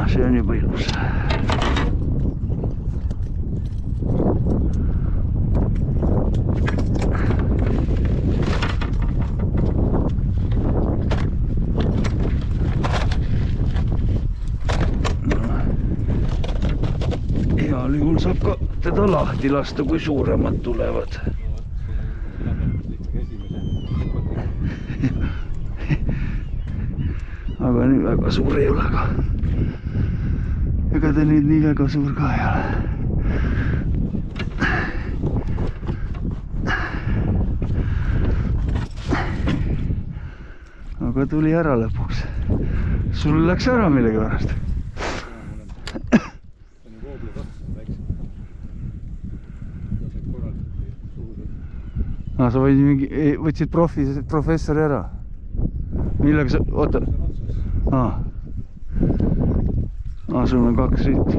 See on juba ilus. Heal juhul saab ka teda lahti lasta, kui suuremad tulevad. Aga nii väga suur ei ole ka. Ega ta nüüd nii väga suur ka ei ole. Aga tuli ära lõpuks. Sul läks ära millegi pärast. Sa võtsid professori ära. Millega sa... Oota. Sul on 2 riiti.